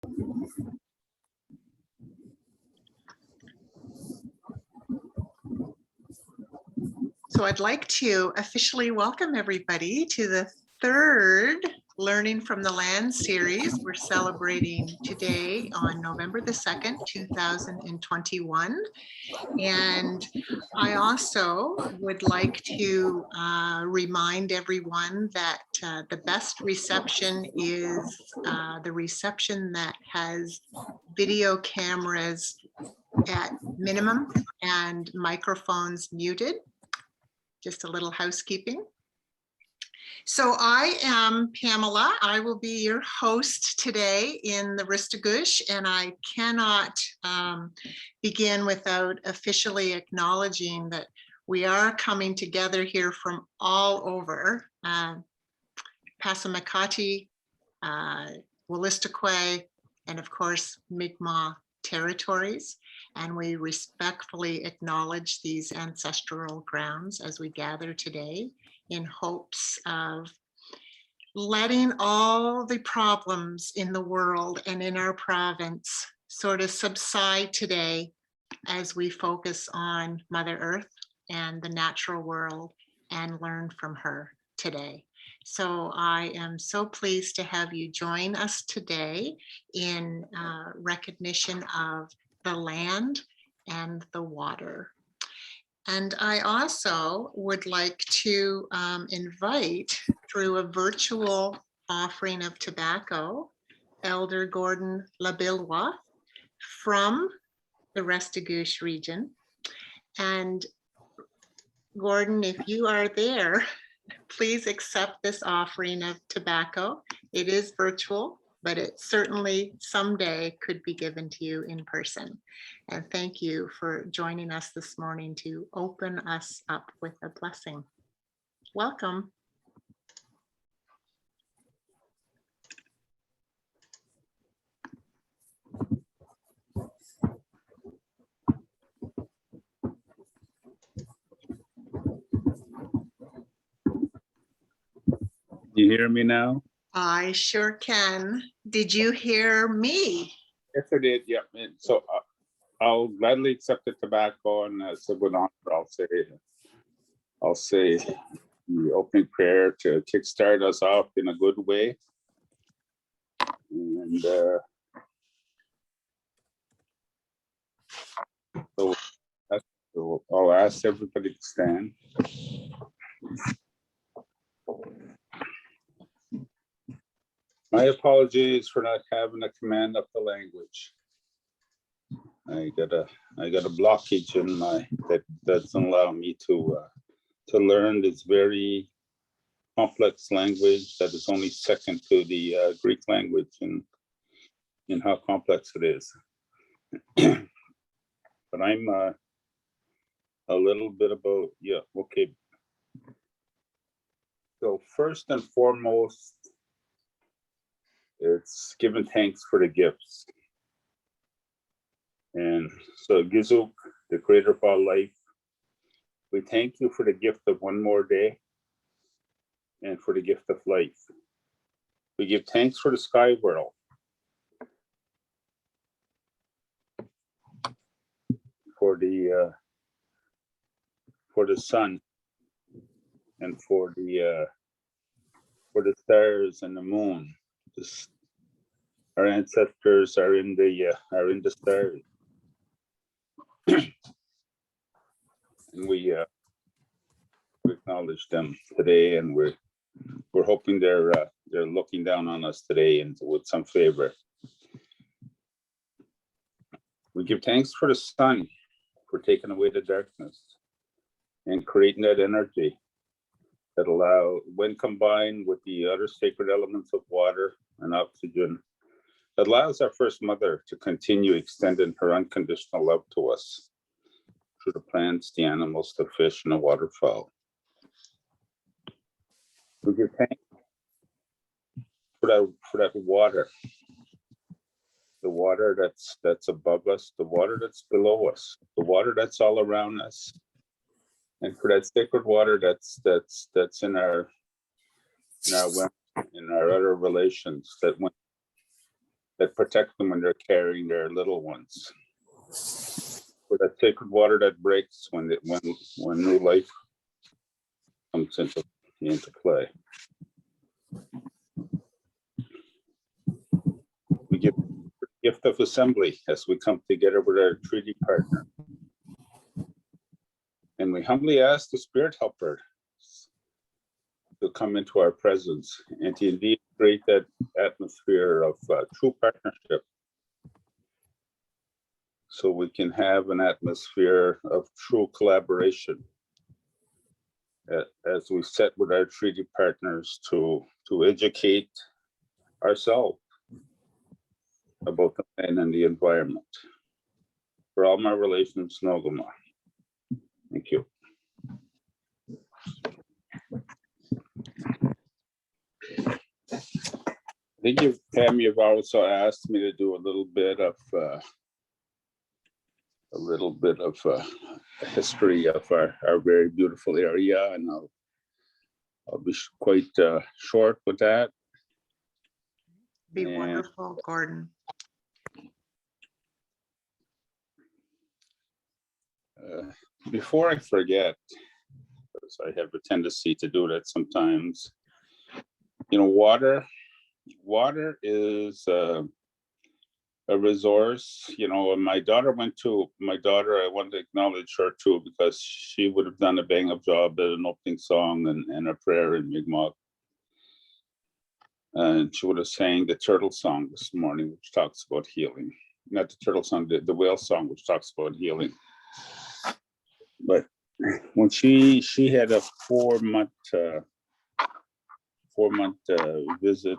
So I'd like to officially welcome everybody to the third Learning from the Land series. We're celebrating today on November the 2nd, 2021. And I also would like to remind everyone that the best reception is the reception that has video cameras at minimum and microphones muted. Just a little housekeeping. So I am Pamela. I will be your host today in the Restigouche, and I cannot begin without officially acknowledging that we are coming together here from all over Passamaquoddy, Wilderness, and of course Mi'kmaq territories. And we respectfully acknowledge these ancestral grounds as we gather today in hopes of letting all the problems in the world and in our province sort of subside today as we focus on Mother Earth and the natural world and learn from her today. So I am so pleased to have you join us today in recognition of the land and the water. And I also would like to invite, through a virtual offering of tobacco, Elder Gordon LaBillois from the Restigouche region. And Gordon, if you are there, please accept this offering of tobacco. It is virtual, but it certainly someday could be given to you in person. And thank you for joining us this morning to open us up with a blessing. Welcome. You hear me now? I sure can. Did you hear me? Yes, I did. Yeah. So I'll gladly accept the tobacco, and as a good honor, I'll say the opening prayer to kickstart us off in a good way. And so I'll ask everybody to stand. My apologies for not having a command of the language. I got a blockage in my that doesn't allow me to learn this very complex language that is only second to the Greek language in how complex it is. But I'm a little bit about, yeah, okay. So first and foremost, it's giving thanks for the gifts. And so Gizuk, the creator of all life, we thank you for the gift of one more day and for the gift of life. We give thanks for the sky world, for the sun, and for the stars and the moon. Our ancestors are in the stars. And we acknowledge them today, and we're hoping they're looking down on us today and with some favor. We give thanks for the sun, for taking away the darkness and creating that energy that allow, when combined with the other sacred elements of water and oxygen, that allows our first mother to continue extending her unconditional love to us through the plants, the animals, the fish, and the waterfowl. We give thanks for that water, the water that's above us, the water that's below us, the water that's all around us, and for that sacred water that's in our other relations, that that protect them when they're carrying their little ones. For that sacred water that breaks when new life comes into play. We give the gift of assembly as we come together with our treaty partner. And we humbly ask the spirit helper to come into our presence and to indeed create that atmosphere of true partnership, so we can have an atmosphere of true collaboration as we set with our treaty partners to educate ourselves about the land and the environment. For all my relations, Nogama. Thank you. I think Pam, you've also asked me to do a little bit of history of our very beautiful area, and I'll be quite short with that. Be wonderful, Gordon. Before I forget, because I have a tendency to do that sometimes, water is a resource. And I want to acknowledge her too, because she would have done a bang up job at an opening song and a prayer in Mi'kmaq. And she would have sang the turtle song this morning, which talks about healing. Not the turtle song, the whale song, which talks about healing. But when she had a 4-month visit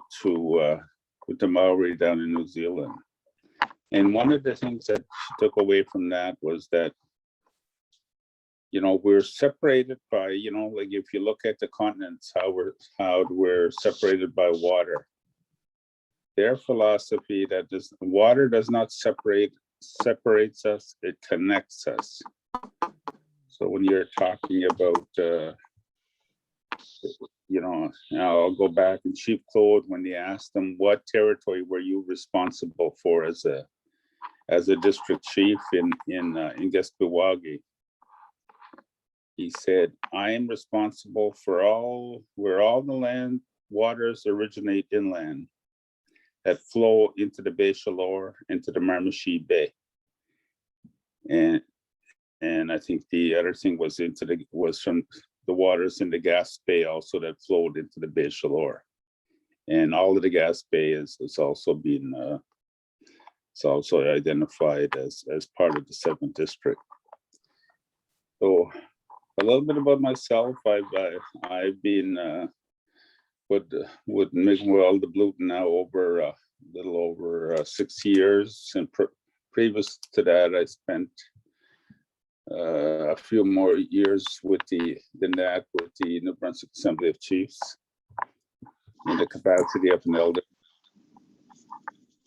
with the Maori down in New Zealand, and one of the things that she took away from that was that we're separated by like if you look at the continents, how we're separated by water. Their philosophy that water does not separates us, it connects us. So when you're talking about, I'll go back in Chief Claude when they asked him, what territory were you responsible for as a district chief in Gaspewagi? He said, I am responsible for where all the land waters originate inland that flow into the Bay Chaleur, into the Miramichi Bay. And I think the other thing was from the waters in the Gas Bay also that flowed into the Bay Chaleur. And all of the Gas Bay is also been it's also identified as part of the 7th district. So a little bit about myself. I've been with Mi'kmaq the Blue now over a little over 6 years, and previous to that, I spent a few more years with the New Brunswick Assembly of Chiefs in the capacity of an elder.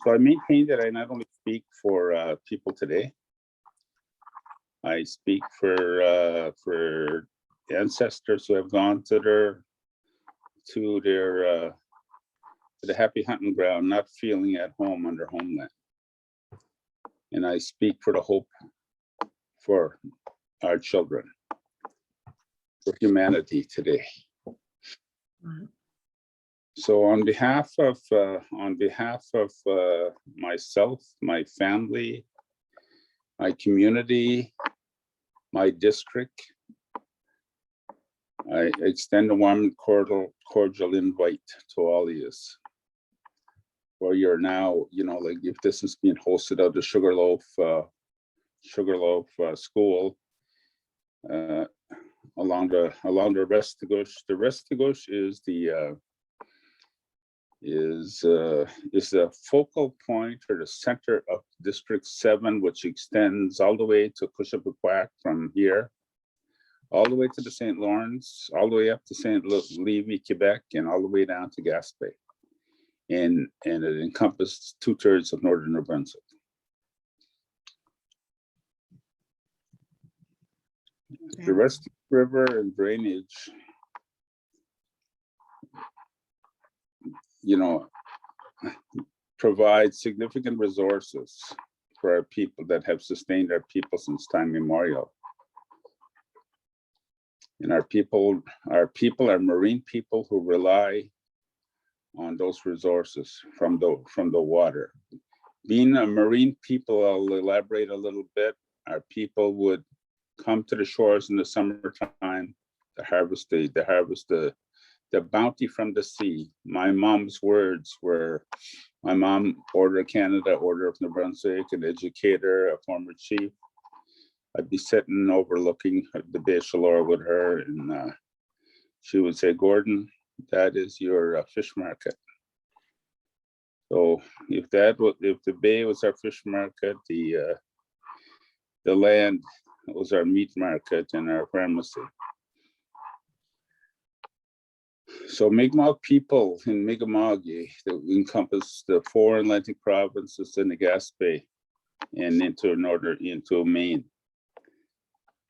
So I maintain that I not only speak for people today, I speak for ancestors who have gone to the happy hunting ground, not feeling at home on their homeland. And I speak for the hope for our children, for humanity today. Mm-hmm. So on behalf of myself, my family, my community, my district, I extend a warm and cordial invite to all of you. Where you're now, like if this is being hosted at the Sugarloaf School along the Restigouche. The Restigouche is the focal point or the center of District 7, which extends all the way to Clowater from here, all the way to the St. Lawrence, all the way up to St. Louis, Quebec, and all the way down to Gaspé. And it encompassed 2/3 of northern New Brunswick. The rest of the river and drainage, provide significant resources for our people that have sustained our people since time immemorial. And our people are marine people who rely on those resources from the water. Being a marine people, I'll elaborate a little bit. Our people would come to the shores in the summertime to harvest the bounty from the sea. My mom's words were, my mom, Order of Canada, Order of New Brunswick, an educator, a former chief. I'd be sitting overlooking the Bay of Chaleur with her, and she would say, Gordon, that is your fish market. So if the bay was our fish market, the land was our meat market and our pharmacy. So Mi'kmaq people in Mi'kmaq that encompass the 4 Atlantic provinces in the Gaspé and into Maine,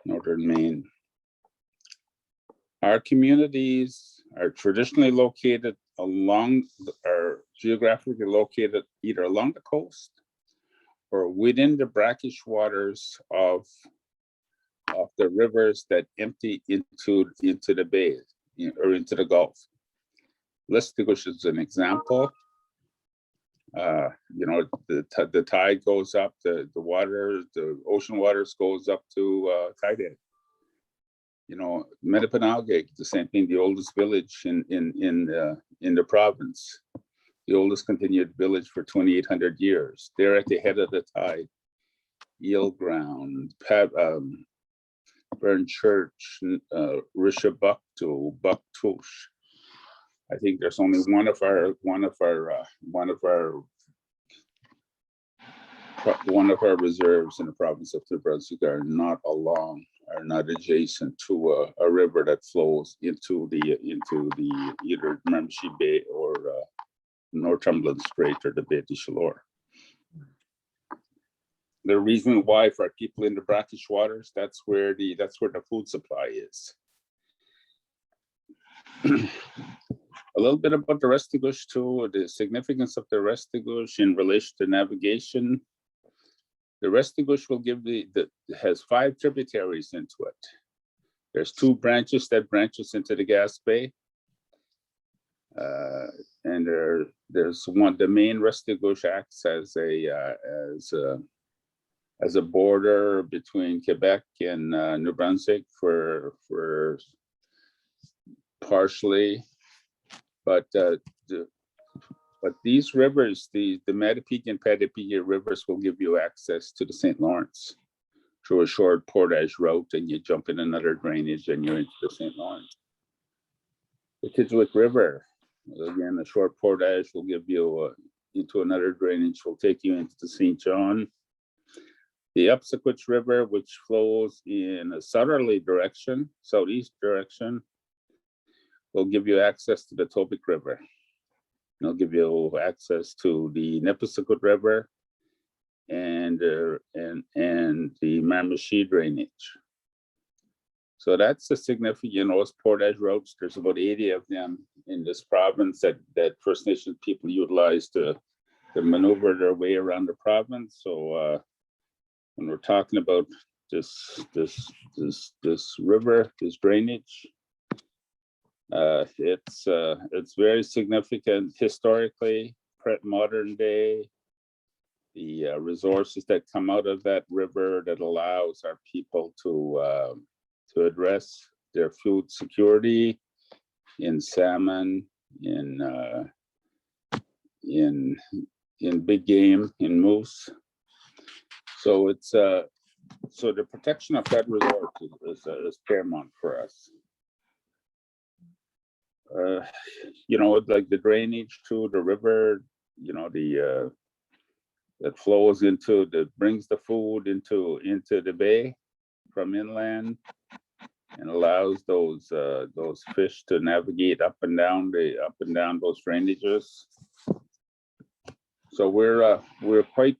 northern Maine. Our communities are traditionally located geographically located either along the coast or within the brackish waters of the rivers that empty into the bay or into the Gulf. Restigouche is an example. The tide goes up, the ocean waters goes up to tide head. Maqamikek, the same thing, the oldest village in the province, the oldest continued village for 2,800 years. They're at the head of the tide. Eel Ground, Burn Church, Rishabuktu, Buktouche. I think there's only one of our reserves in the province of New Brunswick are not adjacent to a river that flows into the either Miramichi Bay or Northumberland Strait or the Bay de Chaleur. The reason why for our people in the brackish waters, that's where the food supply is. A little bit about the Restigouche too, the significance of the Restigouche in relation to navigation. The Restigouche will has 5 tributaries into it. There's 2 branches that branches into the Gaspé. And there's one, the main Restigouche acts as a border between Quebec and New Brunswick for partially, but these rivers, the Mattapique and Patapique rivers will give you access to the St. Lawrence through a short portage route, and you jump in another drainage and you're into the St. Lawrence. The Kidswick River, again, a short portage will give you into another drainage, will take you into the St. John. The Upsaquitch River, which flows in a southerly direction, southeast direction, will give you access to the Tobique River. It'll give you access to the Nipissicot River and the Miramichi drainage. So that's a significant, those portage routes. There's about 80 of them in this province that First Nation people utilize to maneuver their way around the province. So when we're talking about this river, this drainage, it's very significant historically, modern day. The resources that come out of that river that allows our people to address their food security in salmon, in big game, in moose. So it's so the protection of that resource is paramount for us. Like the drainage to the river, that flows brings the food into the bay from inland and allows those fish to navigate up and down those drainages. So we're quite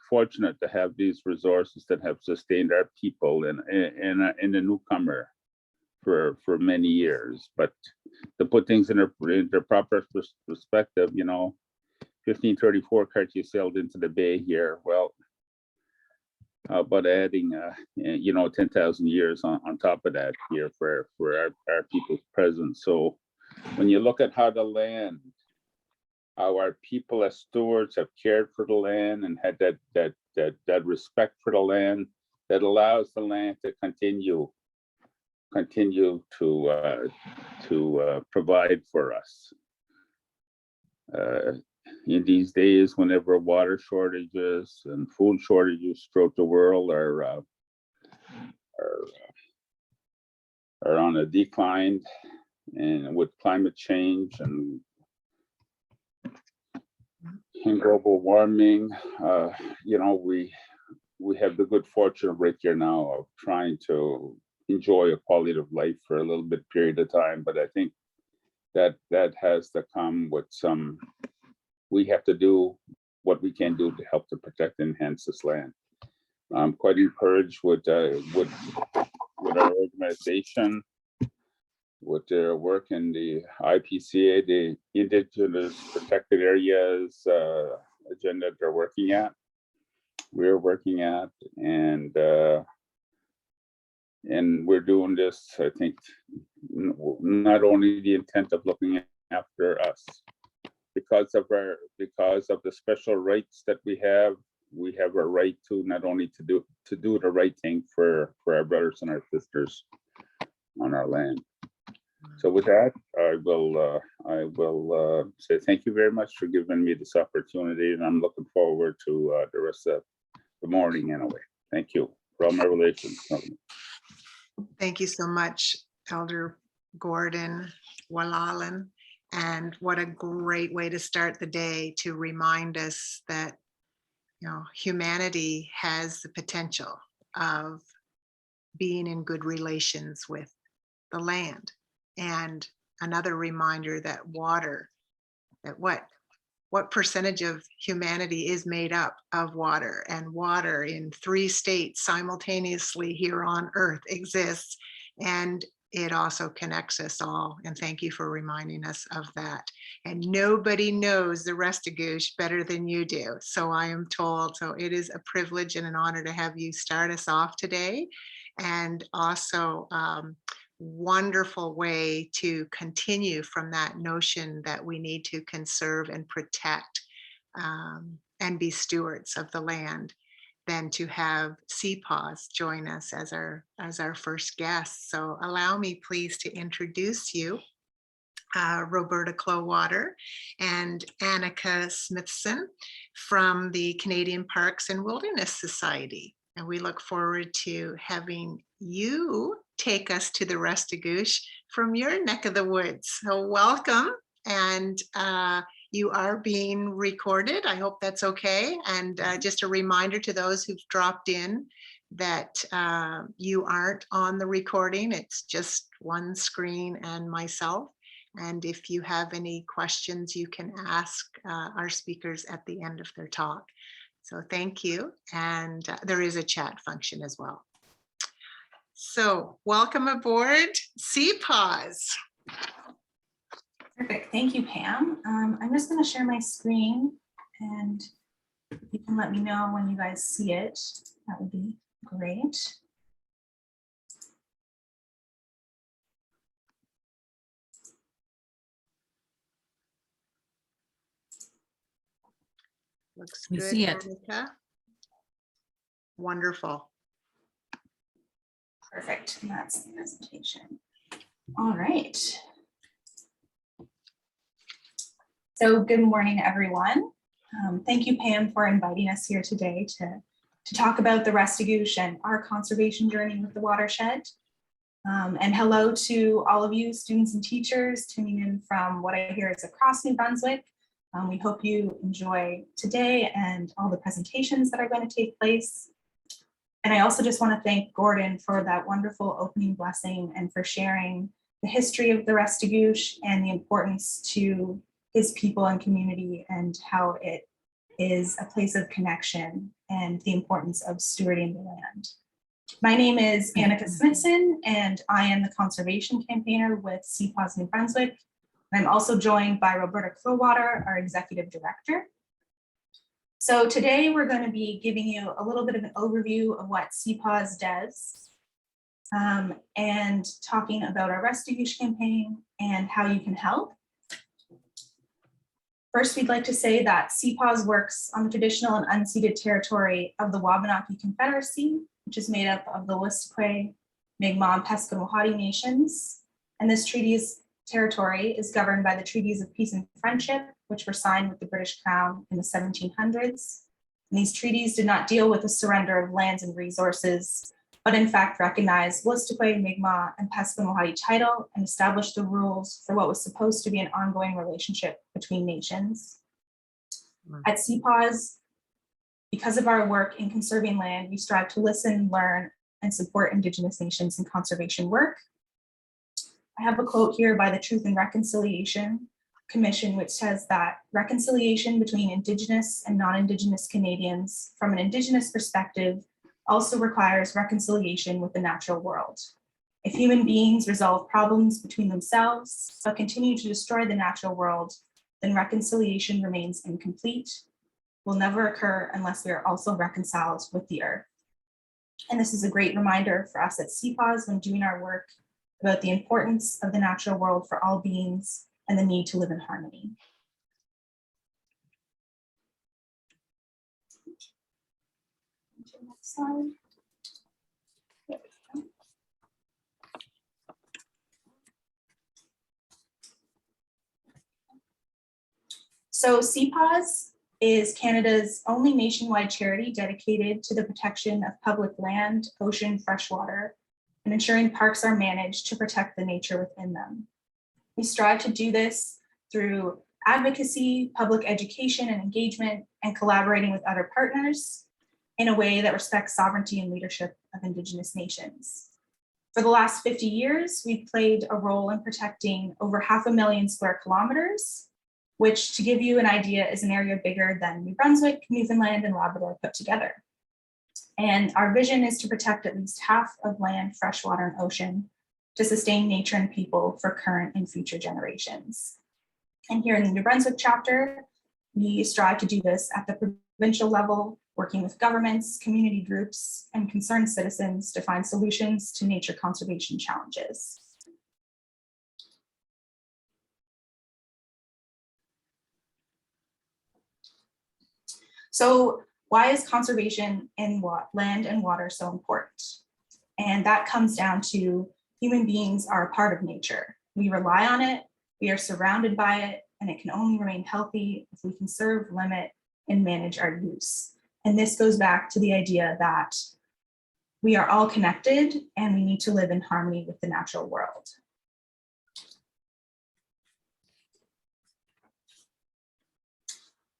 fortunate to have these resources that have sustained our people and the newcomer for many years. But to put things in their proper perspective, 1534 Cartier sailed into the bay here. Well, but adding 10,000 years on top of that here for our people's presence. So when you look at how our people as stewards have cared for the land and had that respect for the land, that allows the land to continue to provide for us. In these days, whenever water shortages and food shortages throughout the world are on a decline, and with climate change and global warming, we have the good fortune right here now of trying to enjoy a quality of life for a little bit period of time. But I think that has to come with we have to do what we can do to help to protect and enhance this land. I'm quite encouraged with our organization, with their work in the IPCA, the Indigenous Protected Areas agenda we're working at, and we're doing this, I think, not only the intent of looking after us, because of the special rights that we have a right to not only to do the right thing for our brothers and our sisters on our land. So with that, I will say thank you very much for giving me this opportunity, and I'm looking forward to the rest of the morning anyway. Thank you for all my relations. Thank you so much, Elder Gordon Wallalan. And what a great way to start the day, to remind us that humanity has the potential of being in good relations with the land. And another reminder that water, that what percentage of humanity is made up of water, and water in 3 states simultaneously here on Earth exists, and it also connects us all. And thank you for reminding us of that. And nobody knows the Restigouche better than you do, so I am told. So it is a privilege and an honor to have you start us off today, and also wonderful way to continue from that notion that we need to conserve and protect and be stewards of the land, than to have CPAWS join us as our first guest. So allow me please to introduce you, Roberta Clowater and Anika Smithson from the Canadian Parks and Wilderness Society. And we look forward to having you take us to the Restigouche from your neck of the woods. So welcome. And you are being recorded. I hope that's okay. And just a reminder to those who've dropped in that you aren't on the recording. It's just one screen and myself. And if you have any questions, you can ask our speakers at the end of their talk. So thank you. And there is a chat function as well. So welcome aboard CPAWS. Perfect. Thank you, Pam. I'm just going to share my screen, and you can let me know when you guys see it. That would be great. Looks We good, see it. Anika. Wonderful. Perfect. And that's the presentation. All right. So good morning, everyone. Thank you, Pam, for inviting us here today to talk about the Restigouche and our conservation journey with the watershed. And hello to all of you students and teachers tuning in from what I hear is across New Brunswick. We hope you enjoy today and all the presentations that are going to take place. And I also just want to thank Gordon for that wonderful opening blessing and for sharing the history of the Restigouche and the importance to his people and community, and how it is a place of connection and the importance of stewarding the land. My name is Anika Smithson, and I am the conservation campaigner with CPAWS New Brunswick. I'm also joined by Roberta, our executive director. So today we're going to be giving you a little bit of an overview of what CPAWS does and talking about our Restigouche campaign and how you can help. First, we'd like to say that CPAWS works on the traditional and unceded territory of the Wabanaki Confederacy, which is made up of the Wet'suwet'en, Mi'kmaq, and Pescamaquoddy nations. And this treaty's territory is governed by the Treaties of Peace and Friendship, which were signed with the British Crown in the 1700s. And these treaties did not deal with the surrender of lands and resources, but in fact recognized Wet'suwet'en, Mi'kmaq, and Pescamaquoddy title and established the rules for what was supposed to be an ongoing relationship between nations. At CPAWS, because of our work in conserving land, we strive to listen, learn, and support Indigenous nations in conservation work. I have a quote here by the Truth and Reconciliation Commission, which says that reconciliation between Indigenous and non-Indigenous Canadians from an Indigenous perspective also requires reconciliation with the natural world. If human beings resolve problems between themselves but continue to destroy the natural world, then reconciliation remains incomplete, will never occur unless we are also reconciled with the earth. And this is a great reminder for us at CPAWS when doing our work about the importance of the natural world for all beings and the need to live in harmony. Next slide. There we go. So CPAWS is Canada's only nationwide charity dedicated to the protection of public land, ocean, freshwater, and ensuring parks are managed to protect the nature within them. We strive to do this through advocacy, public education and engagement, and collaborating with other partners in a way that respects sovereignty and leadership of Indigenous nations. For the last 50 years, we've played a role in protecting over 500,000 square kilometers, which, to give you an idea, is an area bigger than New Brunswick, Newfoundland, and Labrador put together. And our vision is to protect at least half of land, freshwater, and ocean to sustain nature and people for current and future generations. And here in the New Brunswick chapter, we strive to do this at the provincial level, working with governments, community groups, and concerned citizens to find solutions to nature conservation challenges. So why is conservation in land and water so important? And that comes down to human beings are a part of nature. We rely on it, we are surrounded by it, and it can only remain healthy if we conserve, limit, and manage our use. And this goes back to the idea that we are all connected and we need to live in harmony with the natural world.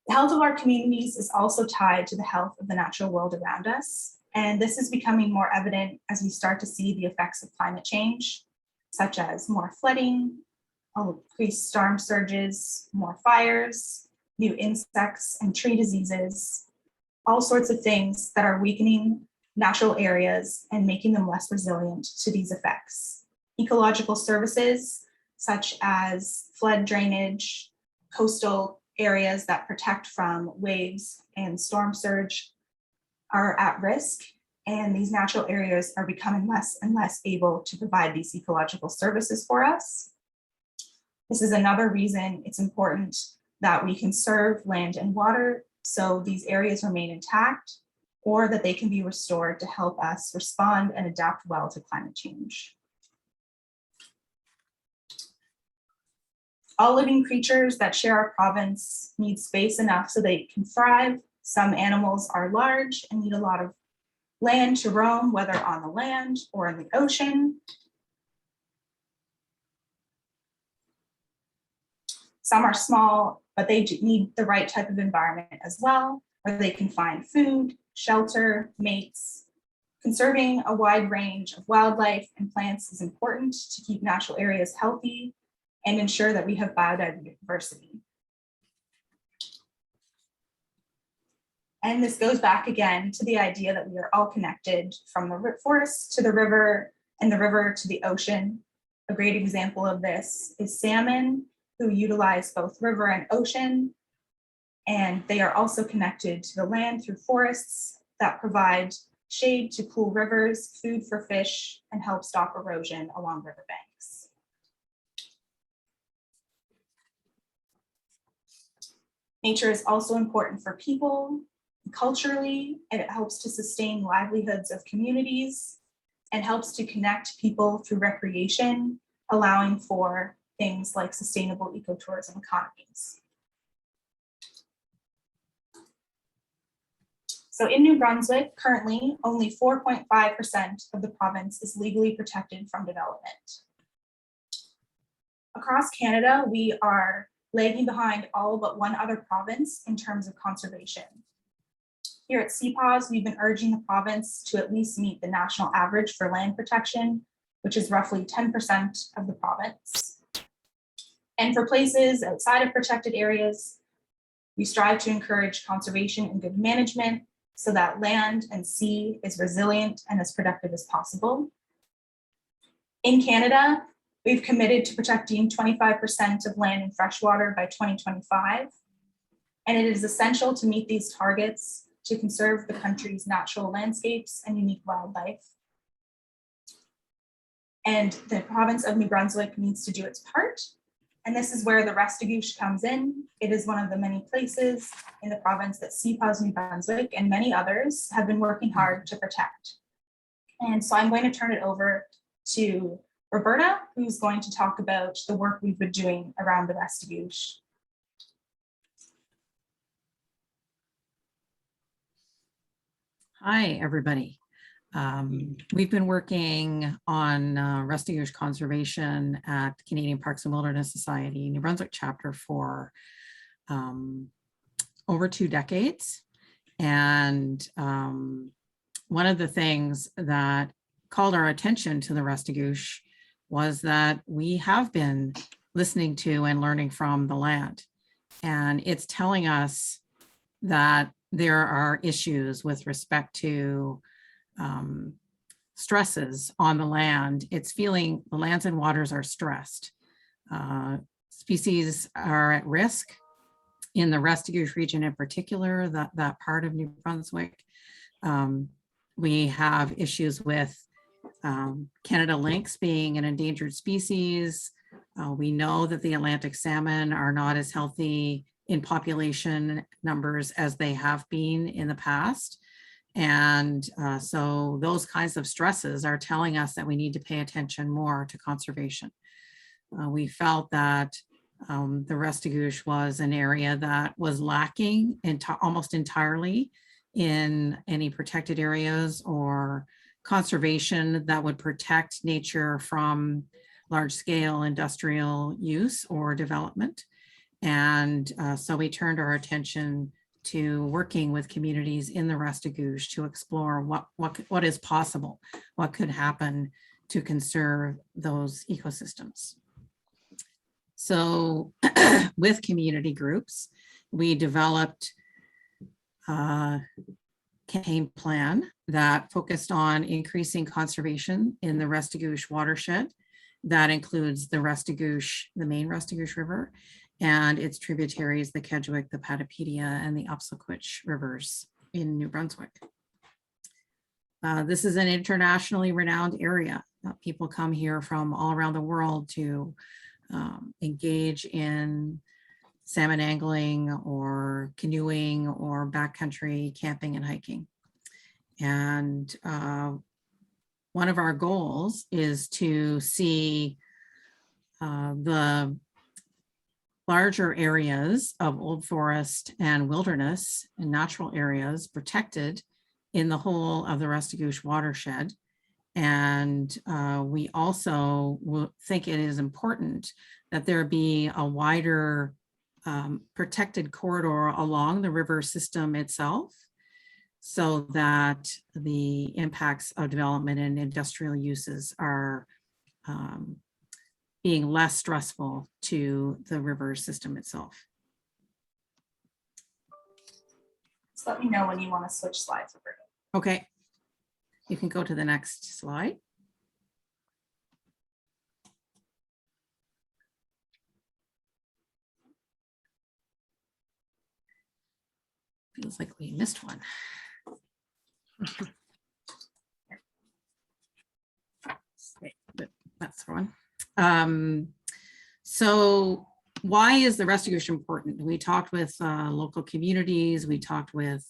The health of our communities is also tied to the health of the natural world around us. And this is becoming more evident as we start to see the effects of climate change, such as more flooding, increased storm surges, more fires, new insects and tree diseases, all sorts of things that are weakening natural areas and making them less resilient to these effects. Ecological services, such as flood drainage, coastal areas that protect from waves and storm surge, are at risk, and these natural areas are becoming less and less able to provide these ecological services for us. This is another reason it's important that we conserve land and water so these areas remain intact, or that they can be restored to help us respond and adapt well to climate change. All living creatures that share our province need space enough so they can thrive. Some animals are large and need a lot of land to roam, whether on the land or in the ocean. Some are small, but they need the right type of environment as well, where they can find food, shelter, mates. Conserving a wide range of wildlife and plants is important to keep natural areas healthy and ensure that we have biodiversity. And this goes back again to the idea that we are all connected, from the forest to the river and the river to the ocean. A great example of this is salmon, who utilize both river and ocean. And they are also connected to the land through forests that provide shade to cool rivers, food for fish, and help stop erosion along riverbanks. Nature is also important for people. Culturally, it helps to sustain livelihoods of communities and helps to connect people through recreation, allowing for things like sustainable ecotourism economies. So in New Brunswick, currently, only 4.5% of the province is legally protected from development. Across Canada, we are lagging behind all but one other province in terms of conservation. Here at CPAWS, we've been urging the province to at least meet the national average for land protection, which is roughly 10% of the province. And for places outside of protected areas, we strive to encourage conservation and good management so that land and sea is resilient and as productive as possible. In Canada, we've committed to protecting 25% of land and freshwater by 2025. And it is essential to meet these targets to conserve the country's natural landscapes and unique wildlife. And the province of New Brunswick needs to do its part. And this is where the Restigouche comes in. It is one of the many places in the province that CPAWS New Brunswick and many others have been working hard to protect. And so I'm going to turn it over to Roberta, who's going to talk about the work we've been doing around the Restigouche. Hi, everybody. We've been working on Restigouche conservation at Canadian Parks and Wilderness Society New Brunswick chapter for over 2 decades. And one of the things that called our attention to the Restigouche was that we have been listening to and learning from the land. And it's telling us that there are issues with respect to stresses on the land. It's feeling the lands and waters are stressed. Species are at risk in the Restigouche region in particular, that part of New Brunswick. We have issues with Canada lynx being an endangered species. We know that the Atlantic salmon are not as healthy in population numbers as they have been in the past. And so those kinds of stresses are telling us that we need to pay attention more to conservation. We felt that the Restigouche was an area that was lacking almost entirely in any protected areas or conservation that would protect nature from large-scale industrial use or development. And so we turned our attention to working with communities in the Restigouche to explore what is possible, what could happen to conserve those ecosystems. So with community groups, we developed a campaign plan that focused on increasing conservation in the Restigouche watershed. That includes the Restigouche, the main Restigouche River, and its tributaries, the Kedgwick, the Patapedia, and the Upselquitch rivers in New Brunswick. This is an internationally renowned area. People come here from all around the world to engage in salmon angling or canoeing or backcountry camping and hiking. And one of our goals is to see the larger areas of old forest and wilderness and natural areas protected in the whole of the Restigouche watershed. And we also think it is important that there be a wider protected corridor along the river system itself, so that the impacts of development and industrial uses are being less stressful to the river system itself. Just let me know when you want to switch slides over. Okay. You can go to the next slide. Feels like we missed one. That's the one. So why is the Restigouche important? We talked with local communities. We talked with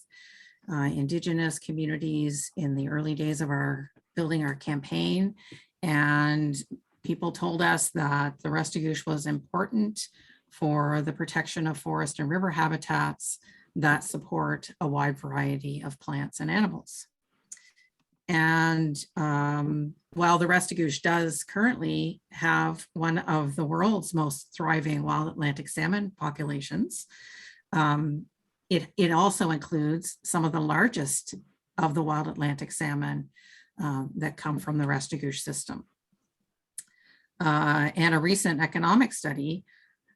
Indigenous communities in the early days of our building our campaign. And people told us that the Restigouche was important for the protection of forest and river habitats that support a wide variety of plants and animals. And while the Restigouche does currently have one of the world's most thriving wild Atlantic salmon populations, it also includes some of the largest of the wild Atlantic salmon that come from the Restigouche system. And a recent economic study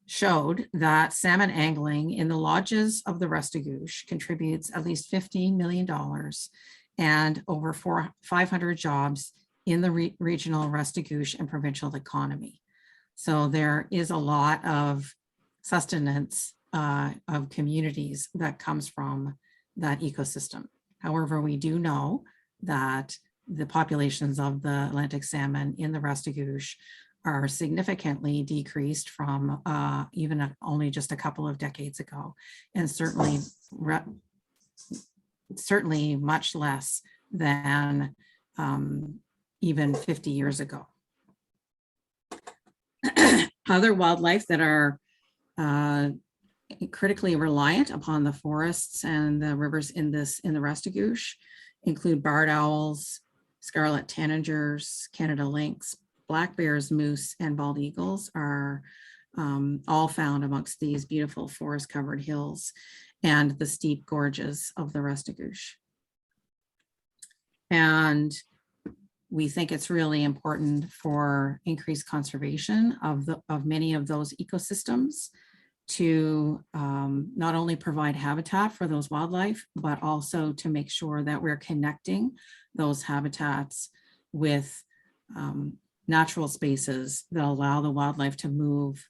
showed that salmon angling in the lodges of the Restigouche contributes at least $15 million and over 500 jobs in the regional Restigouche and provincial economy. So there is a lot of sustenance of communities that comes from that ecosystem. However, we do know that the populations of the Atlantic salmon in the Restigouche are significantly decreased from even only just a couple of decades ago, and certainly much less than even 50 years ago. Other wildlife that are critically reliant upon the forests and the rivers in the Restigouche include barred owls, scarlet tanagers, Canada lynx, black bears, moose, and bald eagles are all found amongst these beautiful forest-covered hills and the steep gorges of the Restigouche. And we think it's really important for increased conservation of many of those ecosystems to not only provide habitat for those wildlife, but also to make sure that we're connecting those habitats with natural spaces that allow the wildlife to move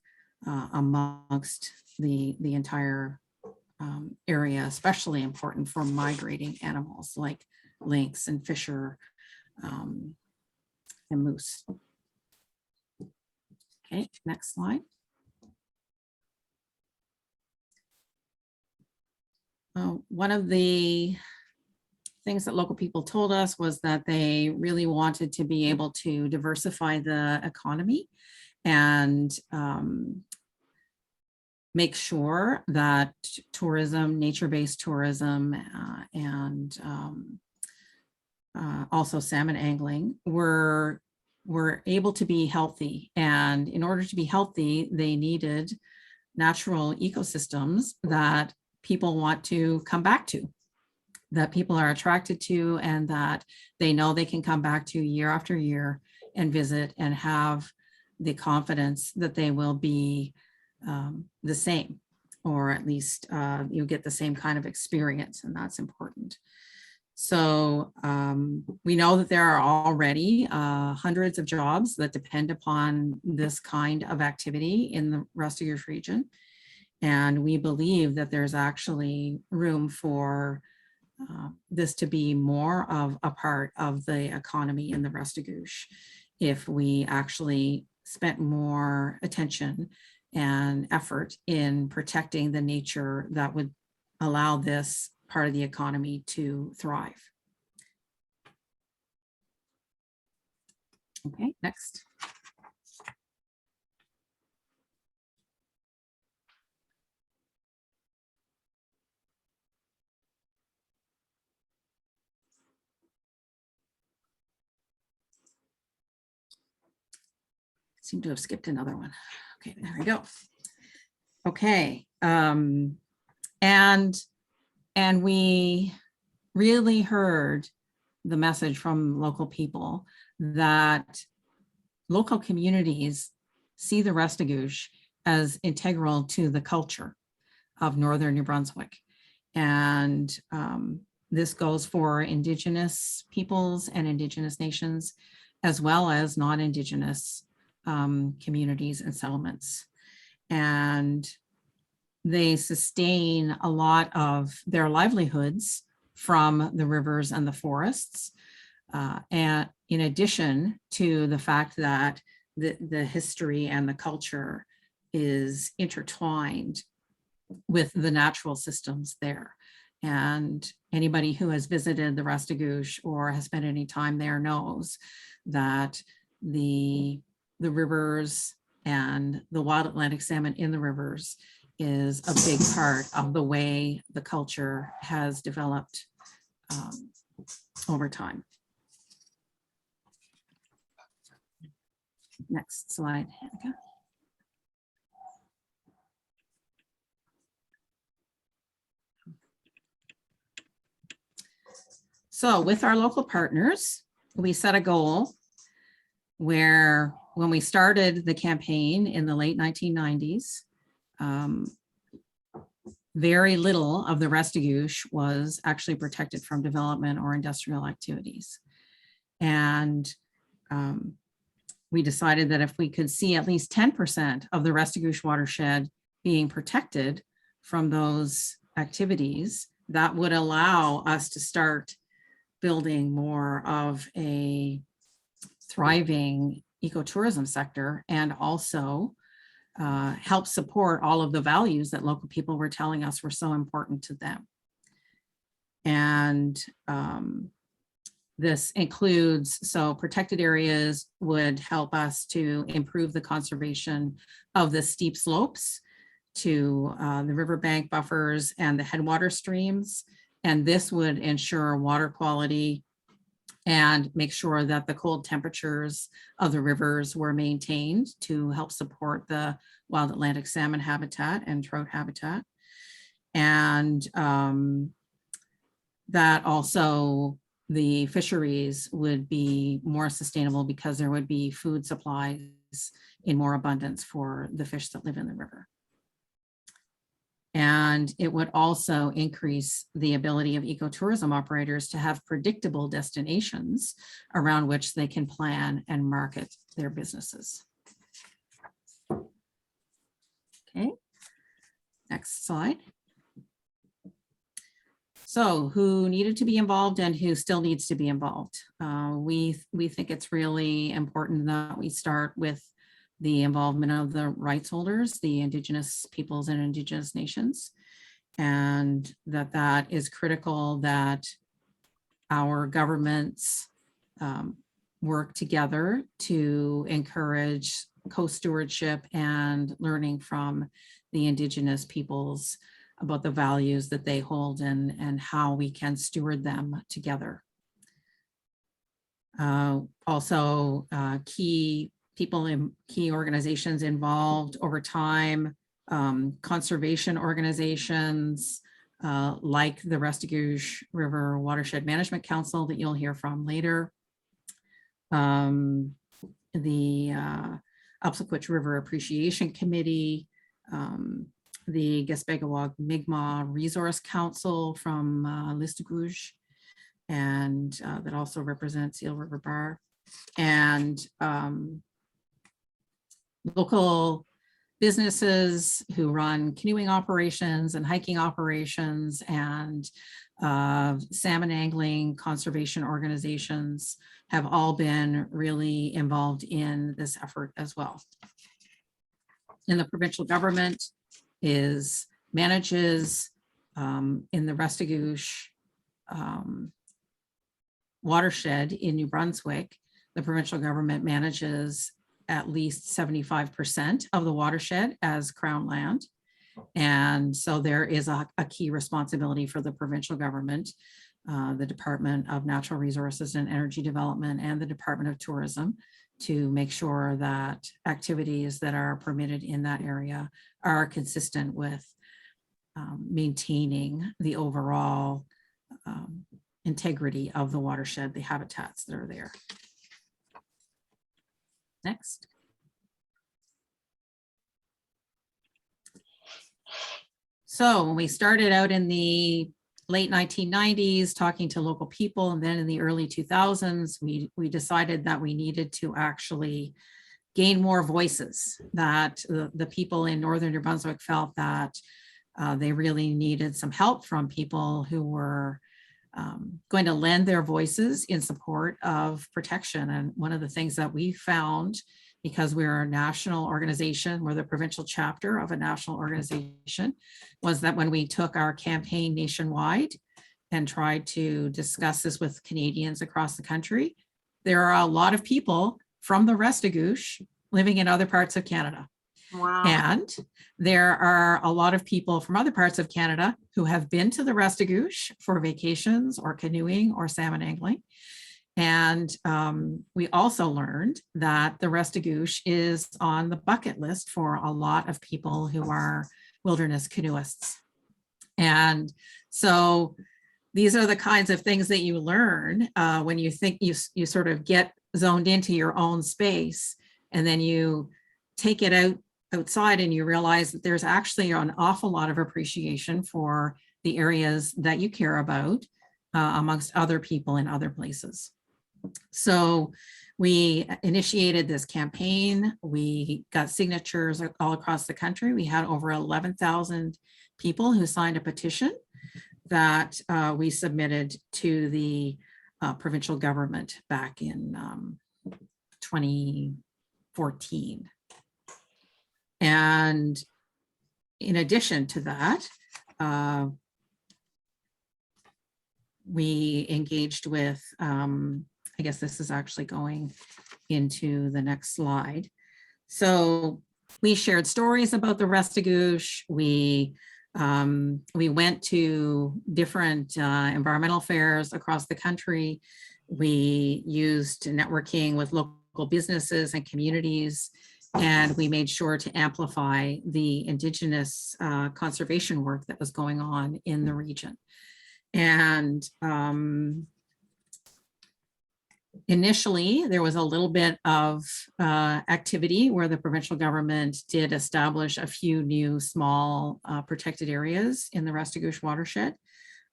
amongst the entire area, especially important for migrating animals like lynx and fisher and moose. Okay, next slide. One of the things that local people told us was that they really wanted to be able to diversify the economy and make sure that tourism, nature-based tourism, and also salmon angling were able to be healthy. And in order to be healthy, they needed natural ecosystems that people want to come back to, that people are attracted to, and that they know they can come back to year after year and visit and have the confidence that they will be the same, or at least you get the same kind of experience, and that's important. So we know that there are already hundreds of jobs that depend upon this kind of activity in the Restigouche region. And we believe that there's actually room for this to be more of a part of the economy in the Restigouche if we actually spent more attention and effort in protecting the nature that would allow this part of the economy to thrive. Okay, next. Seem to have skipped another one. Okay, there we go. Okay, and we really heard the message from local people that local communities see the Restigouche as integral to the culture of Northern New Brunswick. And this goes for Indigenous peoples and Indigenous nations, as well as non-Indigenous communities and settlements. And they sustain a lot of their livelihoods from the rivers and the forests. And in addition to the fact that the history and the culture is intertwined with the natural systems there. And anybody who has visited the Restigouche or has spent any time there knows that the rivers and the wild Atlantic salmon in the rivers is a big part of the way the culture has developed over time. Next slide, Anika. So with our local partners, we set a goal where when we started the campaign in the late 1990s, very little of the Restigouche was actually protected from development or industrial activities. And we decided that if we could see at least 10% of the Restigouche watershed being protected from those activities, that would allow us to start building more of a thriving ecotourism sector, and also help support all of the values that local people were telling us were so important to them. And this includes, so protected areas would help us to improve the conservation of the steep slopes to the riverbank buffers and the headwater streams. And this would ensure water quality and make sure that the cold temperatures of the rivers were maintained to help support the wild Atlantic salmon habitat and trout habitat. And that also the fisheries would be more sustainable because there would be food supplies in more abundance for the fish that live in the river. And it would also increase the ability of ecotourism operators to have predictable destinations around which they can plan and market their businesses. Okay, next slide. So who needed to be involved and who still needs to be involved? We think it's really important that we start with the involvement of the rights holders, the Indigenous peoples and Indigenous nations, and that is critical that our governments work together to encourage co-stewardship and learning from the Indigenous peoples about the values that they hold and how we can steward them together. Also, key people in key organizations involved over time, conservation organizations like the Restigouche River Watershed Management Council that you'll hear from later, the Upsquitch River Appreciation Committee, the Gaspegawag Mi'kmaq Resource Council from Restigouche, and that also represents Eel River Bar, and local businesses who run canoeing operations and hiking operations, and salmon angling conservation organizations have all been really involved in this effort as well. And the provincial government manages in the Restigouche watershed in New Brunswick. The provincial government manages at least 75% of the watershed as Crown land. And so there is a key responsibility for the provincial government, the Department of Natural Resources and Energy Development, and the Department of Tourism to make sure that activities that are permitted in that area are consistent with maintaining the overall integrity of the watershed, the habitats that are there. Next. So when we started out in the late 1990s, talking to local people, and then in the early 2000s, we decided that we needed to actually gain more voices, that the people in Northern New Brunswick felt that they really needed some help from people who were going to lend their voices in support of protection. And one of the things that we found, because we're a national organization, we're the provincial chapter of a national organization, was that when we took our campaign nationwide and tried to discuss this with Canadians across the country, there are a lot of people from the Restigouche living in other parts of Canada. Wow. And there are a lot of people from other parts of Canada who have been to the Restigouche for vacations or canoeing or salmon angling. And we also learned that the Restigouche is on the bucket list for a lot of people who are wilderness canoeists. And so these are the kinds of things that you learn when you think you sort of get zoned into your own space, and then you take it outside and you realize that there's actually an awful lot of appreciation for the areas that you care about amongst other people in other places. So we initiated this campaign. We got signatures all across the country. We had over 11,000 people who signed a petition that we submitted to the provincial government back in 2014. And in addition to that, we engaged with, I guess this is actually going into the next slide. So we shared stories about the Restigouche. We went to different environmental fairs across the country. We used networking with local businesses and communities, and we made sure to amplify the Indigenous conservation work that was going on in the region. And initially, there was a little bit of activity where the provincial government did establish a few new small protected areas in the Restigouche watershed.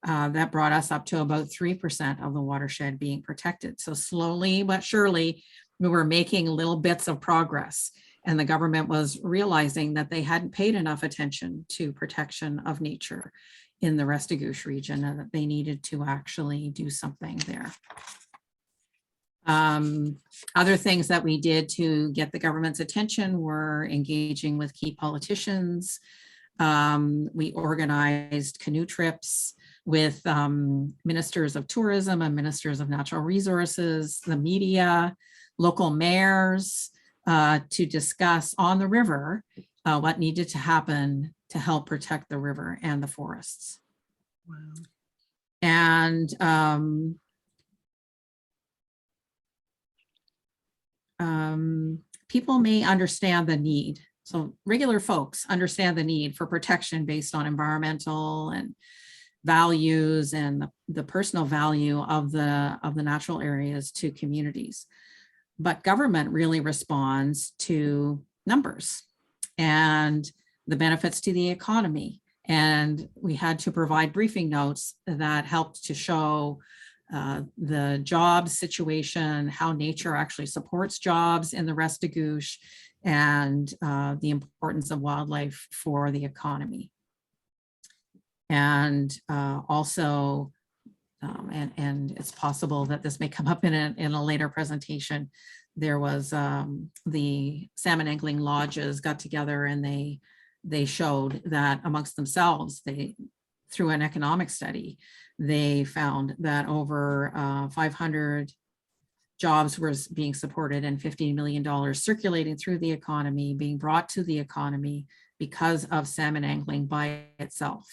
That brought us up to about 3% of the watershed being protected. So slowly but surely, we were making little bits of progress. And the government was realizing that they hadn't paid enough attention to protection of nature in the Restigouche region, and that they needed to actually do something there. Other things that we did to get the government's attention were engaging with key politicians. We organized canoe trips with ministers of tourism and ministers of natural resources, the media, local mayors, to discuss on the river what needed to happen to help protect the river and the forests. Wow. And people may understand the need. So regular folks understand the need for protection based on environmental and values and the personal value of the natural areas to communities. But government really responds to numbers and the benefits to the economy. And we had to provide briefing notes that helped to show the job situation, how nature actually supports jobs in the Restigouche, and the importance of wildlife for the economy. And also, and it's possible that this may come up in a later presentation, there was the salmon angling lodges got together and they showed that amongst themselves, through an economic study, they found that over 500 jobs were being supported and $15 million circulating through the economy, being brought to the economy because of salmon angling by itself.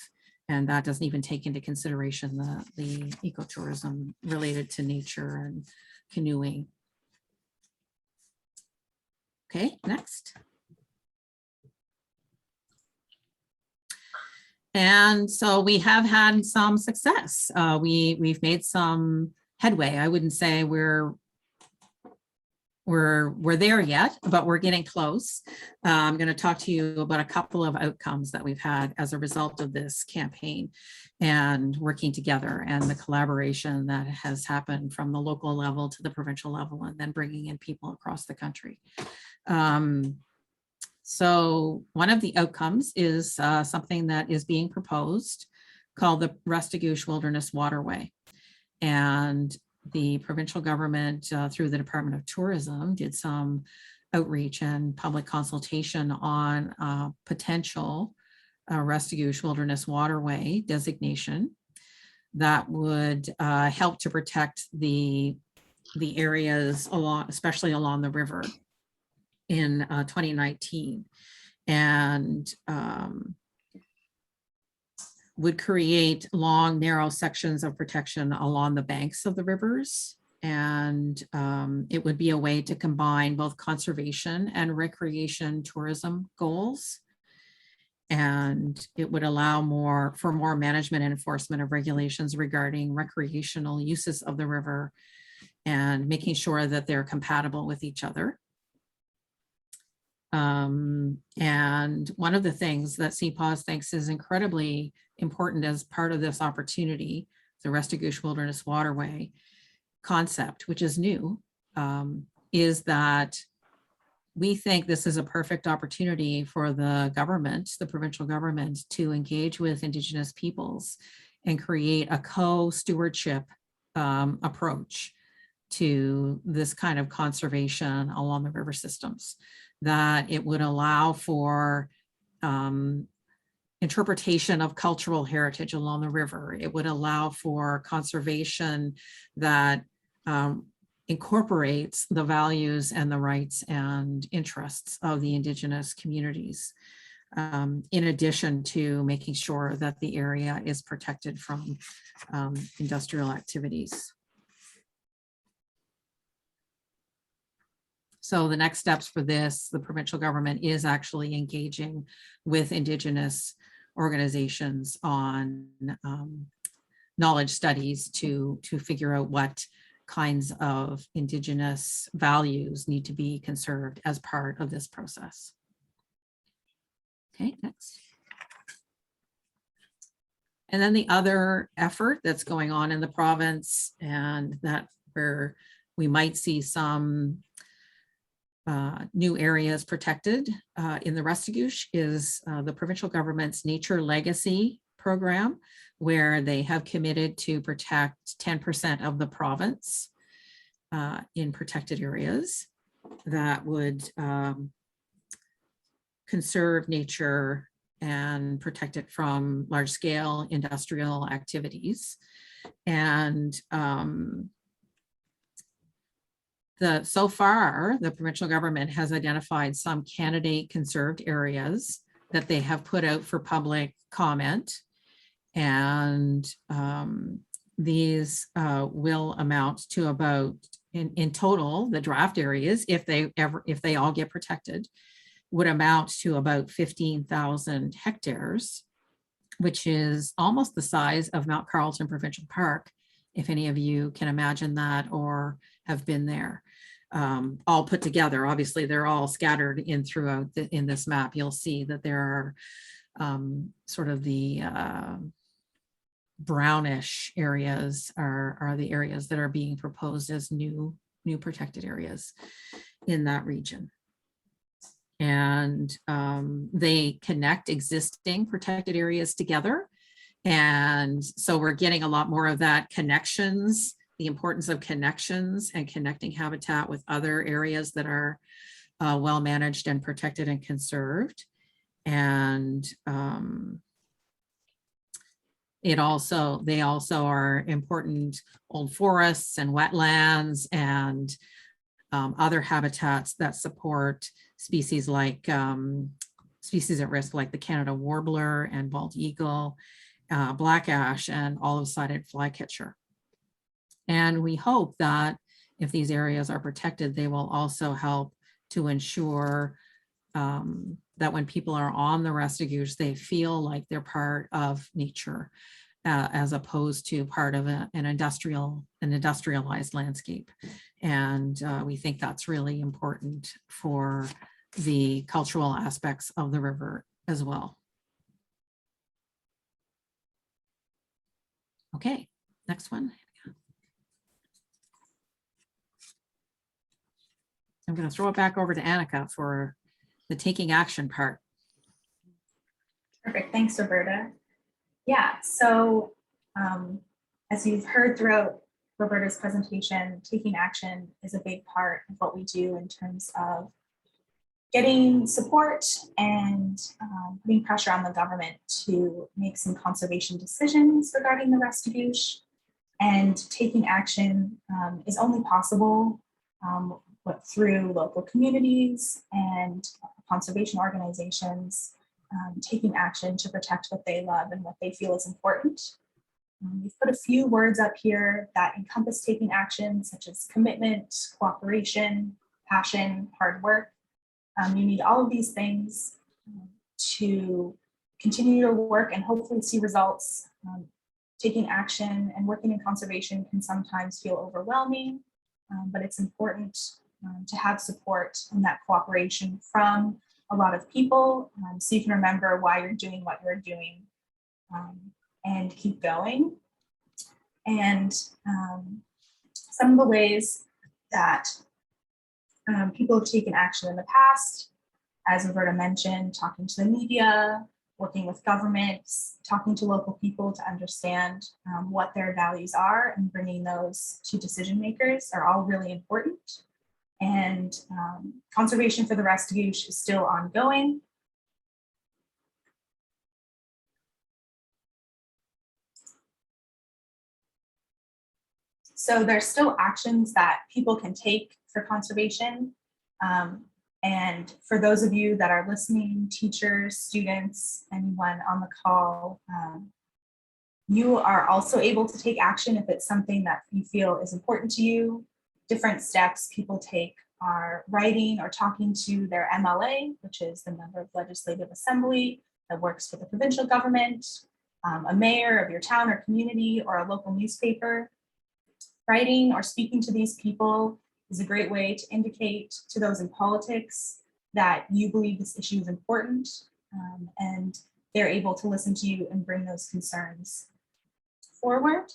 And that doesn't even take into consideration the ecotourism related to nature and canoeing. Okay, next. And so we have had some success. We've made some headway. I wouldn't say we're we're there yet, but we're getting close. I'm going to talk to you about a couple of outcomes that we've had as a result of this campaign and working together, and the collaboration that has happened from the local level to the provincial level, and then bringing in people across the country. So one of the outcomes is something that is being proposed called the Restigouche Wilderness Waterway. And the provincial government, through the Department of Tourism, did some outreach and public consultation on potential Restigouche Wilderness Waterway designation that would help to protect the areas along, especially along the river, in 2019, and would create long, narrow sections of protection along the banks of the rivers. And it would be a way to combine both conservation and recreation tourism goals. And it would allow for more management and enforcement of regulations regarding recreational uses of the river, and making sure that they're compatible with each other. And one of the things that CPAWS thinks is incredibly important as part of this opportunity, the Restigouche Wilderness Waterway concept, which is new, is that we think this is a perfect opportunity for the government, the provincial government, to engage with Indigenous peoples and create a co-stewardship approach to this kind of conservation along the river systems, that it would allow for interpretation of cultural heritage along the river. It would allow for conservation that incorporates the values and the rights and interests of the Indigenous communities, in addition to making sure that the area is protected from industrial activities. So the next steps for this, the provincial government is actually engaging with Indigenous organizations on knowledge studies to figure out what kinds of Indigenous values need to be conserved as part of this process. Okay, next. And then the other effort that's going on in the province, and that where we might see some new areas protected in the Restigouche, is the provincial government's Nature Legacy program, where they have committed to protect 10% of the province in protected areas that would conserve nature and protect it from large-scale industrial activities. And so far, the provincial government has identified some candidate conserved areas that they have put out for public comment. And these will amount to about, in total, the draft areas, if they all get protected, would amount to about 15,000 hectares, which is almost the size of Mount Carlton Provincial Park, if any of you can imagine that or have been there. All put together. Obviously, they're all scattered in throughout in this map. You'll see that there are sort of the brownish areas are the areas that are being proposed as new protected areas in that region. And they connect existing protected areas together. And so we're getting a lot more of that connections, the importance of connections and connecting habitat with other areas that are well managed and protected and conserved. And they also are important old forests and wetlands and other habitats that support species like species at risk, like the Canada warbler and bald eagle, black ash, and olive-sided flycatcher. And we hope that if these areas are protected, they will also help to ensure that when people are on the Restigouche, they feel like they're part of nature, as opposed to part of an industrialized landscape. And we think that's really important for the cultural aspects of the river as well. Okay, next one. I'm going to throw it back over to Anika for the taking action part. Perfect. Thanks, Roberta. Yeah, so as you've heard throughout Roberta's presentation, taking action is a big part of what we do in terms of getting support and putting pressure on the government to make some conservation decisions regarding the Restigouche. And taking action is only possible through local communities and conservation organizations taking action to protect what they love and what they feel is important. We've put a few words up here that encompass taking action, such as commitment, cooperation, passion, hard work. You need all of these things to continue your work and hopefully see results. Taking action and working in conservation can sometimes feel overwhelming, but it's important to have support and that cooperation from a lot of people, so you can remember why you're doing what you're doing and keep going. And some of the ways that people have taken action in the past, as Roberta mentioned, talking to the media, working with governments, talking to local people to understand what their values are and bringing those to decision makers are all really important. And conservation for the Restigouche is still ongoing. So there's still actions that people can take for conservation. And for those of you that are listening, teachers, students, anyone on the call, you are also able to take action if it's something that you feel is important to you. Different steps people take are writing or talking to their MLA, which is the member of legislative assembly that works for the provincial government, a mayor of your town or community, or a local newspaper. Writing or speaking to these people is a great way to indicate to those in politics that you believe this issue is important, and they're able to listen to you and bring those concerns forward.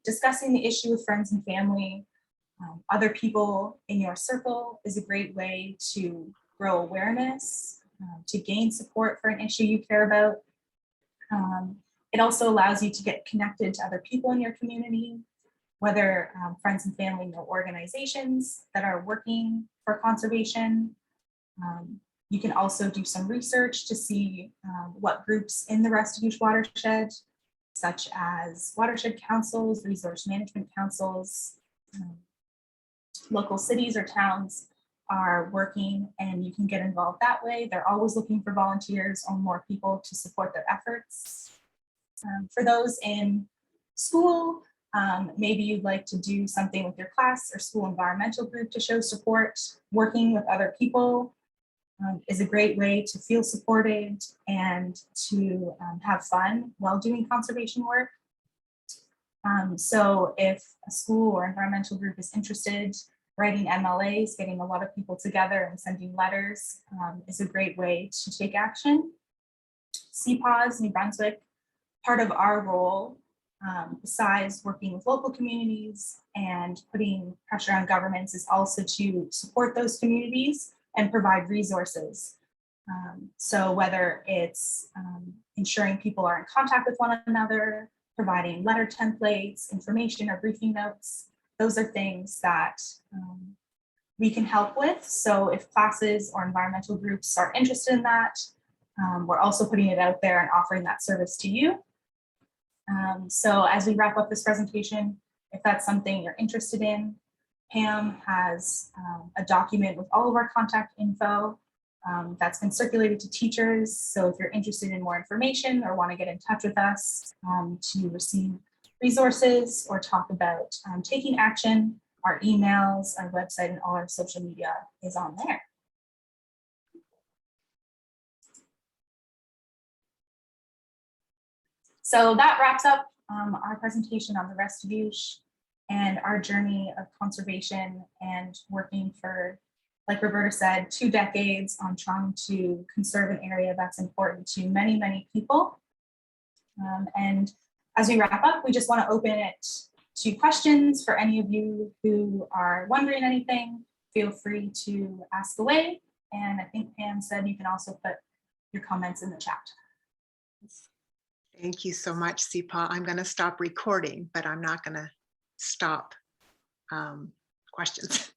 Discussing the issue with friends and family, other people in your circle is a great way to grow awareness, to gain support for an issue you care about. It also allows you to get connected to other people in your community, whether friends and family know organizations that are working for conservation. You can also do some research to see what groups in the Restigouche watershed, such as watershed councils, resource management councils, local cities or towns are working, and you can get involved that way. They're always looking for volunteers or more people to support their efforts. For those in school, maybe you'd like to do something with your class or school environmental group to show support. Working with other people is a great way to feel supported and to have fun while doing conservation work. So if a school or environmental group is interested, writing MLAs, getting a lot of people together and sending letters is a great way to take action. CPAWS, New Brunswick, part of our role, besides working with local communities and putting pressure on governments, is also to support those communities and provide resources. So whether it's ensuring people are in contact with one another, providing letter templates, information or briefing notes, those are things that we can help with. So if classes or environmental groups are interested in that, we're also putting it out there and offering that service to you. So as we wrap up this presentation, if that's something you're interested in, Pam has a document with all of our contact info that's been circulated to teachers. So if you're interested in more information or want to get in touch with us to receive resources or talk about taking action, our emails, our website, and all our social media is on there. So that wraps up our presentation on the Restigouche. and our journey of conservation and working for, like Roberta said, 2 decades on trying to conserve an area that's important to many, many people. And as we wrap up, we just want to open it to questions for any of you who are wondering anything. Feel free to ask away. And I think Pam said you can also put your comments in the chat. Thank you so much, CPAW. I'm going to stop recording, but I'm not going to stop questions.